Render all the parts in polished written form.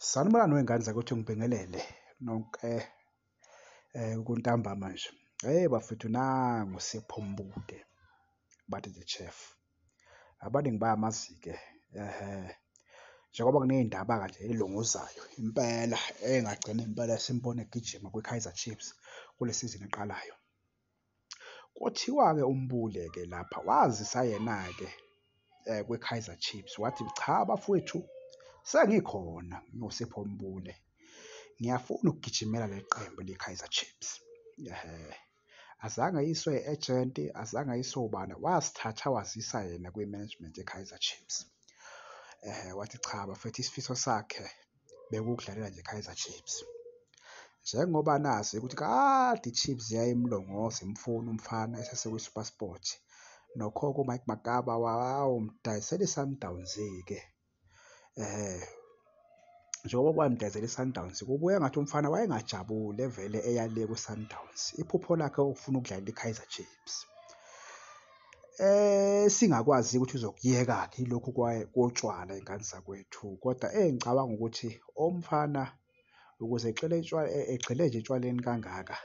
Sanibonani wey'ngane zakuthi ngibingelele nonke kuntambama nje. Bafethu nangu Sipho Mbude, bathi the chef. Abaningi bayamazi-ke njengoba kuney'ndaba-ke nje ey'longozayo impela engagcina impela simbone egijima kwi-Kaizer Chiefs kule sizini eqalayo. Kuthiwa-ke uMbule-ke lapha wazisa yena-ke kwi-Kaizer Chiefs wathi, cha bafowethu sengikhona ngiwuSipho Mbule, ngiyafuna ukugijimela leli qembu le-Kaizer Chiefs. Azange ayiswe e-ejenti, azange ayiswe ubani, wasithatha wazisa yena kwi-management ye-Kaizer Chiefs. Wathi cha bafethu isifiso sakhe bekukudlalela nje i-Kaizer Chiefs. Njengoba nazi ukuthi kade i-Chiefs yayimlongoza imfuna umfana esesekwi-SuperSport, nokhokho uMike Makaba wawumdayisela i-Sundowns-ke. Njengoba wamdayisela i-Sundowns, kubuye engathi umfana wayengajabule vele eya le ku-Sundowns, iphupho lakhe ukufuna ukudlalela i-Kaizer Chiefs. Singakwazi ukuthi uzokuyeka-ke ilokhu kotshwala iy'ngane zakwethu, kodwa ngicabanga ukuthi umfana ukuze egxile nje etshwaleni kangaka,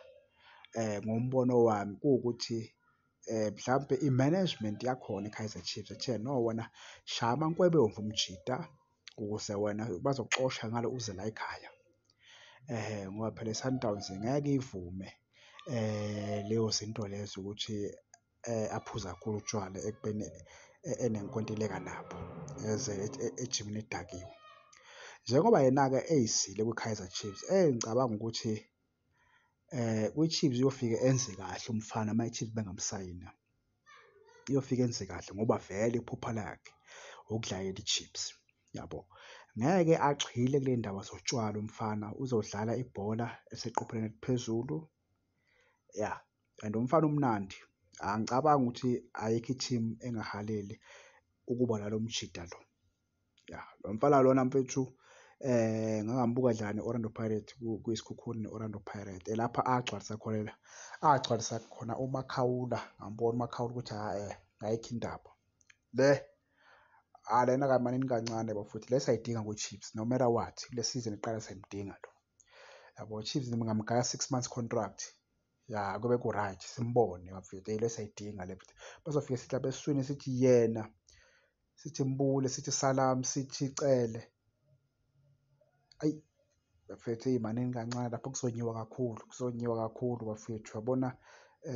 ngombono wami kuwukuthi mhlampe i-management yakhona i-Kaizer Chiefs ethe no wena shaya amankwebomvu umjida ukuze wena bazokuxosha ngalo uze la ekhaya. Ngoba phela i-Sundowns ngeke ivume leyo zinto lezo ukuthi aphuze kakhulu utshwala ekubeni enenkontileka nabo eze ejimini elidakiwe. Njengoba yena-ke eyisile kwi-Kaizer Chiefs, ngicabanga ukuthi kwi-Chiefs uyofike enze kahle umfana uma i-Chiefs bengamsayina. Uyofika enze kahle ngoba vele iphupho lakhe ukudlalela i-Chiefs, yabo. Ngeke agxile kule ndaba zotshwala umfana, uzodlala ibhola eseqophelweni eliphezulu, ya, and umfana umnandi. Angicabangi ukuthi ayikho i-team engahaleli ukuba nalo mjida lo. Ya, lo mfana lona mfethu ngangimbuka edlala ne-Orlando Pirates kuyisikhukhuni ne-Orlando Pirates, lapha agcwalisa khona uMakhawula, ngambona uMakhawula ukuthi ayikho indaba lena kamanini kancane bafowethu, le sayidinga kwi-Chiefs no matter what, kule season iqala sayimdinga lo, yabo. Chiefs ngingamgaya 6 months contract, ya, kube ku-right, simbone bafowethu, le sayidinga le. Bazofika sithi lapha esiswini sithi yena, sithi Mbule, sithi Salam, sithi Cele, ayi bafowethu, manini kancane lapho kuzonyiwa kakhulu bafowethu, yabona.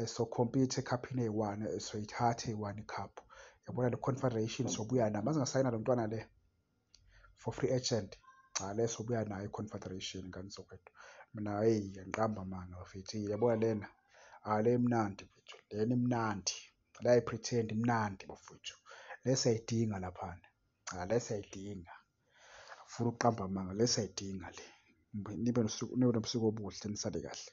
So-compete ekhaphini eyi-one, soyithatha eyi-one ikhaphu, yabona. Le Confederation sobuya nayo, maze ngasayina lo mntwana le for free agent, cha le sobuya nayo i-Confederation ngane zakwethu. Mina angiqambi amanga bafowethu, yabona lena le imnandi mfethu, lena imnandi, le ayi-pretend imnandi bafowethu, le siyayidinga laphana, cha le siyayidinga, angifuni ukuqamba amanga, le siyayidinga le. Nibe nobusuku obuhle, nisale kahle.